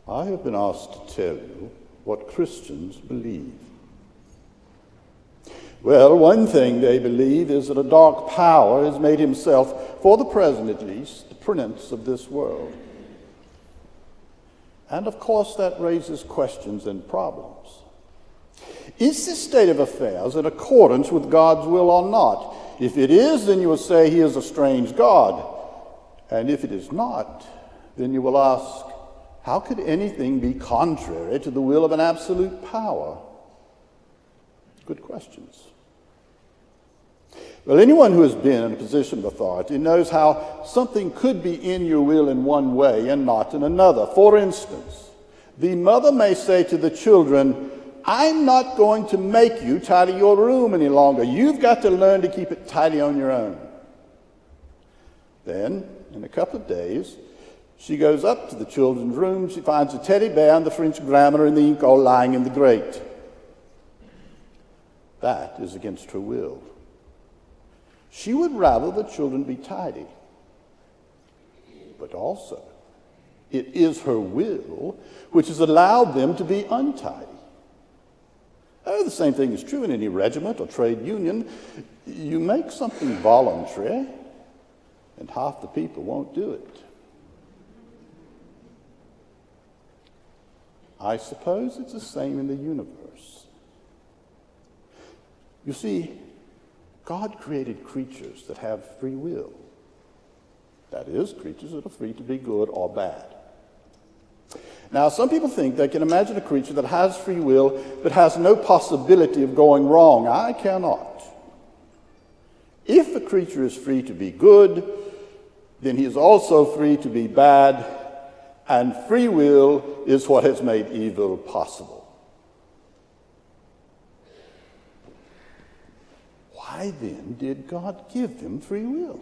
I have been asked to tell you what Christians believe. Well, one thing they believe is that a dark power has made himself, for the present at least, the prince of this world. And of course that raises questions and problems. Is this state of affairs in accordance with God's will or not? If it is, then you will say he is a strange God. And if it is not, then you will ask, how could anything be contrary to the will of an absolute power? Good questions. Well, anyone who has been in a position of authority knows how something could be in your will in one way and not in another. For instance, the mother may say to the children, I'm not going to make you tidy your room any longer. You've got to learn to keep it tidy on your own. Then, in a couple of days, she goes up to the children's room. She finds a teddy bear and the French grammar and the ink all lying in the grate. That is against her will. She would rather the children be tidy. But also, it is her will which has allowed them to be untidy. Oh, the same thing is true in any regiment or trade union. You make something voluntary, and half the people won't do it. I suppose it's the same in the universe. You see, God created creatures that have free will. That is, creatures that are free to be good or bad. Now, some people think they can imagine a creature that has free will but has no possibility of going wrong. I cannot. If a creature is free to be good, then he is also free to be bad, and free will is what has made evil possible. Why then did God give them free will?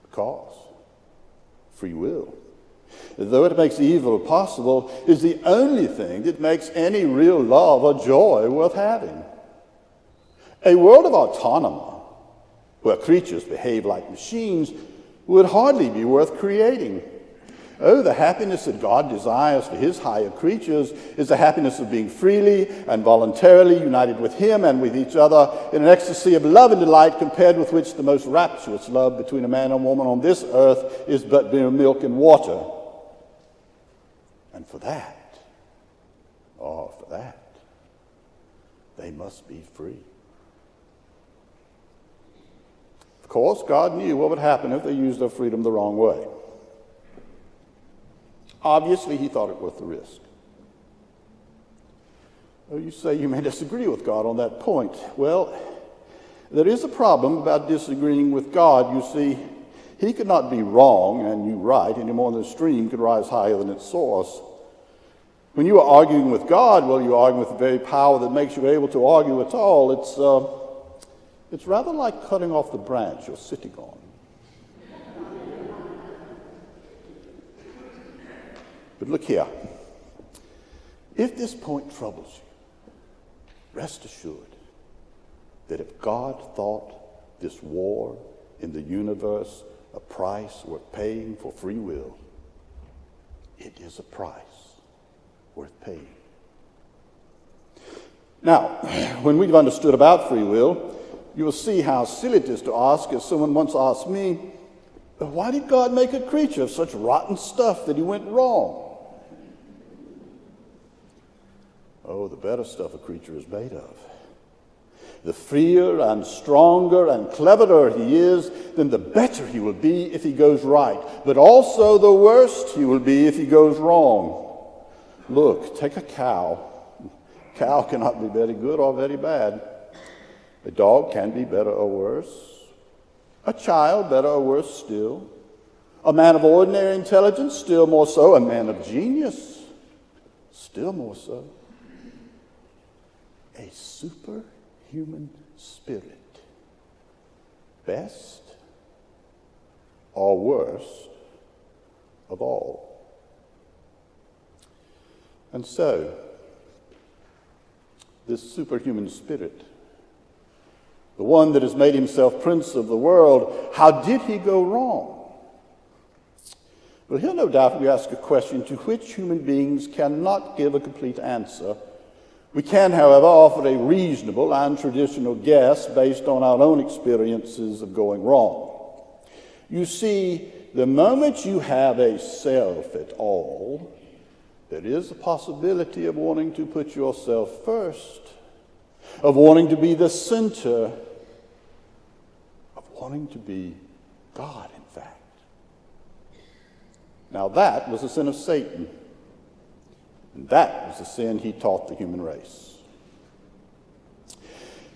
Because free will, though it makes evil possible, is the only thing that makes any real love or joy worth having. A world of autonomy, where creatures behave like machines, would hardly be worth creating. Oh, the happiness that God desires for his higher creatures is the happiness of being freely and voluntarily united with him and with each other in an ecstasy of love and delight, compared with which the most rapturous love between a man and woman on this earth is but mere milk and water. And for that, they must be free. Of course, God knew what would happen if they used their freedom the wrong way. Obviously, he thought it worth the risk. Oh, you say you may disagree with God on that point. Well, there is a problem about disagreeing with God. You see, he could not be wrong and you right any more than a stream could rise higher than its source. When you are arguing with God, well, you're arguing with the very power that makes you able to argue at all. It's rather like cutting off the branch you're sitting on. But look here. If this point troubles you, rest assured that if God thought this war in the universe a price worth paying for free will, it is a price worth paying. Now, when we've understood about free will, you will see how silly it is to ask, as someone once asked me, why did God make a creature of such rotten stuff that he went wrong? Oh, the better stuff a creature is made of. The freer and stronger and cleverer he is, then the better he will be if he goes right. But also the worst he will be if he goes wrong. Look, take a cow. A cow cannot be very good or very bad. A dog can be better or worse. A child better or worse still. A man of ordinary intelligence, still more so. A man of genius, still more so. A superhuman spirit, best or worst of all. And so, this superhuman spirit, the one that has made himself prince of the world, how did he go wrong? Well, here no doubt we ask a question to which human beings cannot give a complete answer. We can, however, offer a reasonable and traditional guess based on our own experiences of going wrong. You see, the moment you have a self at all, there is a possibility of wanting to put yourself first, of wanting to be the center, of wanting to be God, in fact. Now that was the sin of Satan, and that was the sin he taught the human race.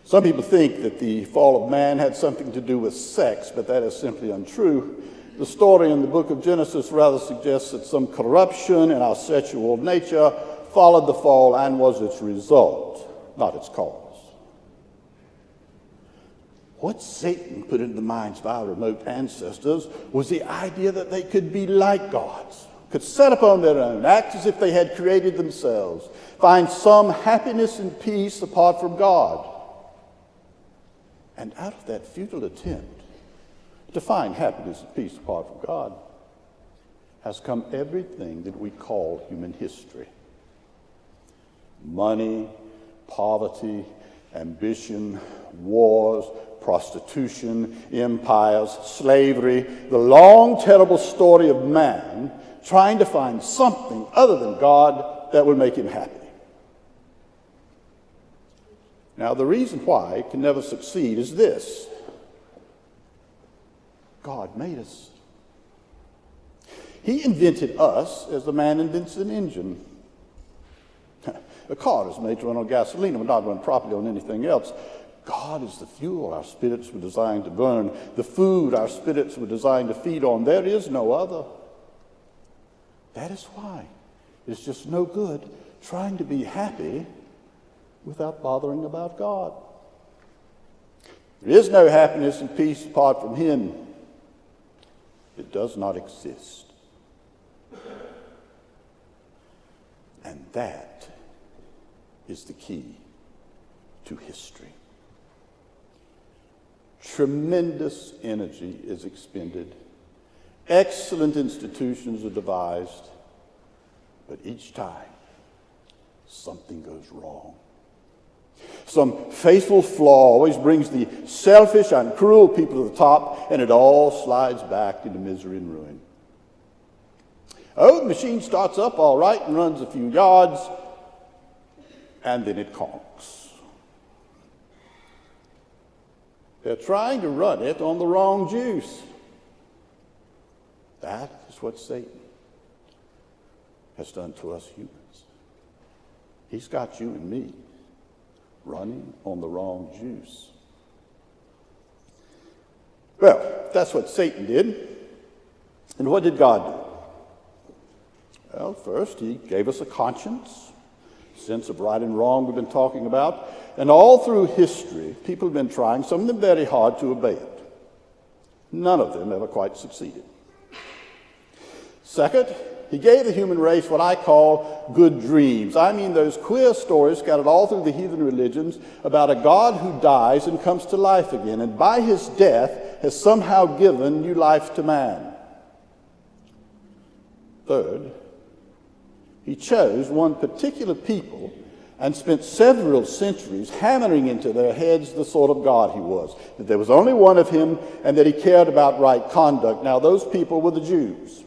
Some people think that the fall of man had something to do with sex, but that is simply untrue. The story in the book of Genesis rather suggests that some corruption in our sexual nature followed the fall and was its result, not its cause. What Satan put into the minds of our remote ancestors was the idea that they could be like gods, could set upon their own, act as if they had created themselves, find some happiness and peace apart from God. And out of that futile attempt to find happiness and peace apart from God has come everything that we call human history. Money, poverty, ambition, wars, prostitution, empires, slavery, the long, terrible story of man trying to find something other than God that would make him happy. Now, the reason why it can never succeed is this. God made us. He invented us as the man invents an engine. A car is made to run on gasoline and will not run properly on anything else. God is the fuel our spirits were designed to burn, the food our spirits were designed to feed on. There is no other. That is why it's just no good trying to be happy without bothering about God. There is no happiness and peace apart from Him. It does not exist. And that is the key to history. Tremendous energy is expended. Excellent institutions are devised. But each time, something goes wrong. Some faithful flaw always brings the selfish and cruel people to the top, and it all slides back into misery and ruin. Oh, the machine starts up all right and runs a few yards, and then it conks. They're trying to run it on the wrong juice. That is what Satan has done to us humans. He's got you and me running on the wrong juice. Well, that's what Satan did. And what did God do? Well, first, He gave us a conscience, sense of right and wrong we've been talking about. And all through history, people have been trying, some of them very hard, to obey it. None of them ever quite succeeded. Second, He gave the human race what I call good dreams. I mean those queer stories scattered all through the heathen religions about a God who dies and comes to life again, and by His death has somehow given new life to man. Third, He chose one particular people and spent several centuries hammering into their heads the sort of God He was, that there was only one of Him and that He cared about right conduct. Now, those people were the Jews.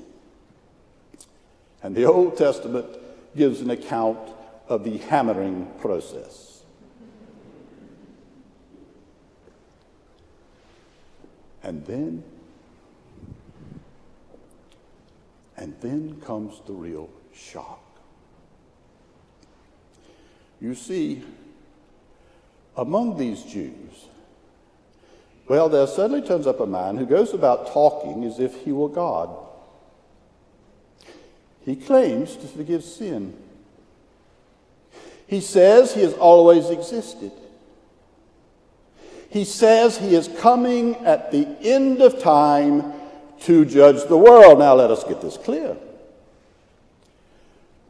And the Old Testament gives an account of the hammering process. And then comes the real shock. You see, among these Jews, well, there suddenly turns up a man who goes about talking as if he were God. He claims to forgive sin. He says He has always existed. He says He is coming at the end of time to judge the world. Now let us get this clear.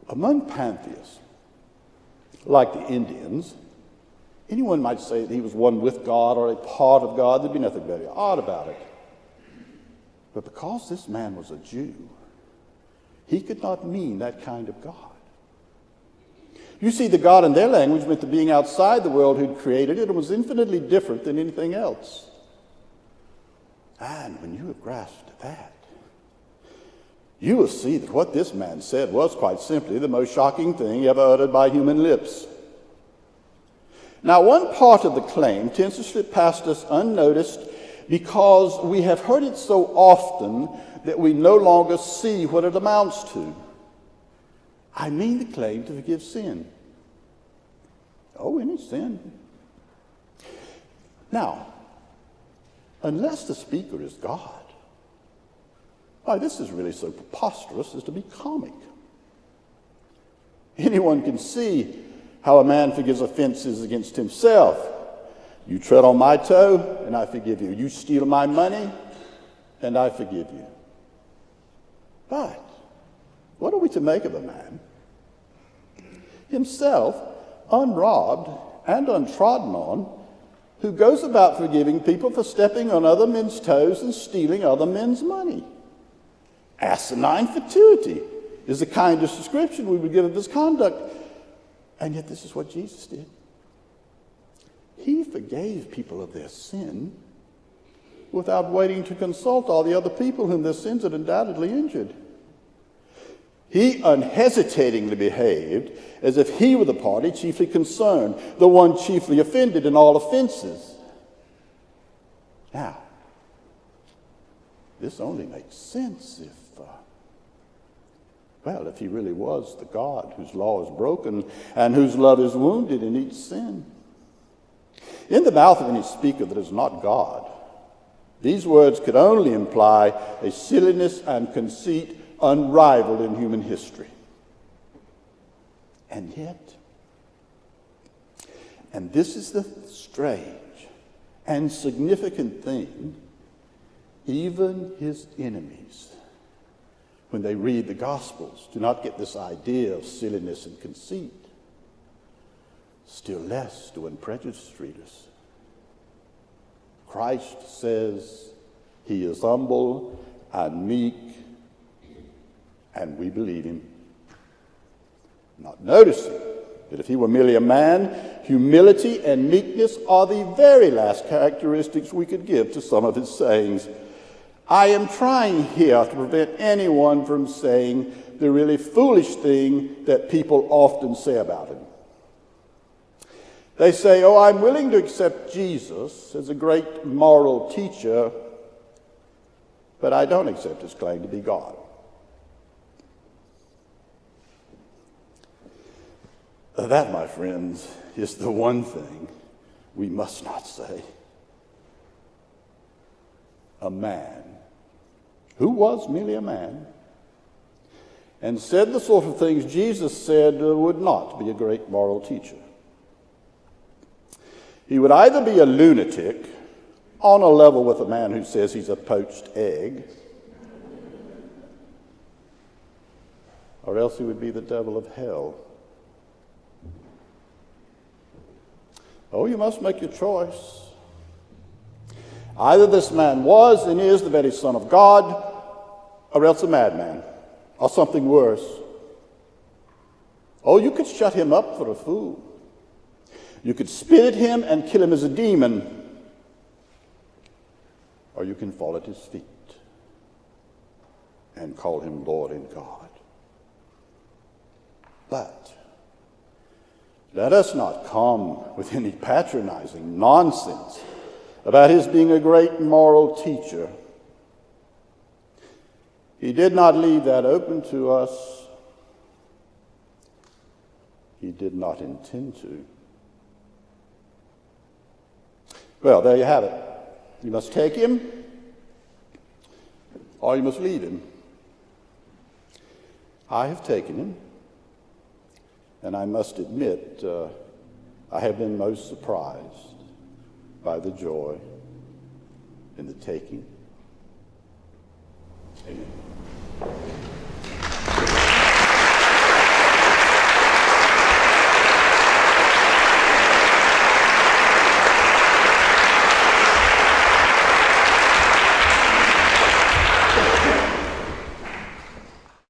Among pantheists, like the Indians, anyone might say that he was one with God or a part of God. There'd be nothing very odd about it. But because this man was a Jew, he could not mean that kind of God. You see, the God in their language meant the being outside the world who'd created it and was infinitely different than anything else. And when you have grasped that, you will see that what this man said was quite simply the most shocking thing ever uttered by human lips. Now, one part of the claim tends to slip past us unnoticed because we have heard it so often that we no longer see what it amounts to. I mean the claim to forgive sin. Oh, any sin. Now, unless the speaker is God, why, this is really so preposterous as to be comic. Anyone can see how a man forgives offenses against himself. You tread on my toe, and I forgive you. You steal my money, and I forgive you. But what are we to make of a man himself unrobbed and untrodden on, who goes about forgiving people for stepping on other men's toes and stealing other men's money? Asinine fatuity is the kindest description we would give of his conduct. And yet this is what Jesus did. He forgave people of their sin without waiting to consult all the other people whom their sins had undoubtedly injured. He unhesitatingly behaved as if he were the party chiefly concerned, the one chiefly offended in all offenses. Now, this only makes sense if he really was the God whose law is broken and whose love is wounded in each sin. In the mouth of any speaker that is not God, these words could only imply a silliness and conceit unrivaled in human history. And yet, and this is the strange and significant thing, even his enemies, when they read the Gospels, do not get this idea of silliness and conceit. Still less do unprejudiced readers. Christ says he is humble and meek, and we believe him. Not noticing that if he were merely a man, humility and meekness are the very last characteristics we could give to some of his sayings. I am trying here to prevent anyone from saying the really foolish thing that people often say about him. They say, oh, I'm willing to accept Jesus as a great moral teacher, but I don't accept his claim to be God. That, my friends, is the one thing we must not say. A man who was merely a man and said the sort of things Jesus said would not be a great moral teacher. He would either be a lunatic on a level with a man who says he's a poached egg, or else he would be the devil of hell. Oh, you must make your choice. Either this man was and is the very Son of God, or else a madman, or something worse. Oh, you could shut him up for a fool. You could spit at him and kill him as a demon, or you can fall at his feet and call him Lord and God. But let us not come with any patronizing nonsense about his being a great moral teacher. He did not leave that open to us. He did not intend to. Well, there you have it. You must take him, or you must leave him. I have taken him, and I must admit I have been most surprised by the joy in the taking. Amen.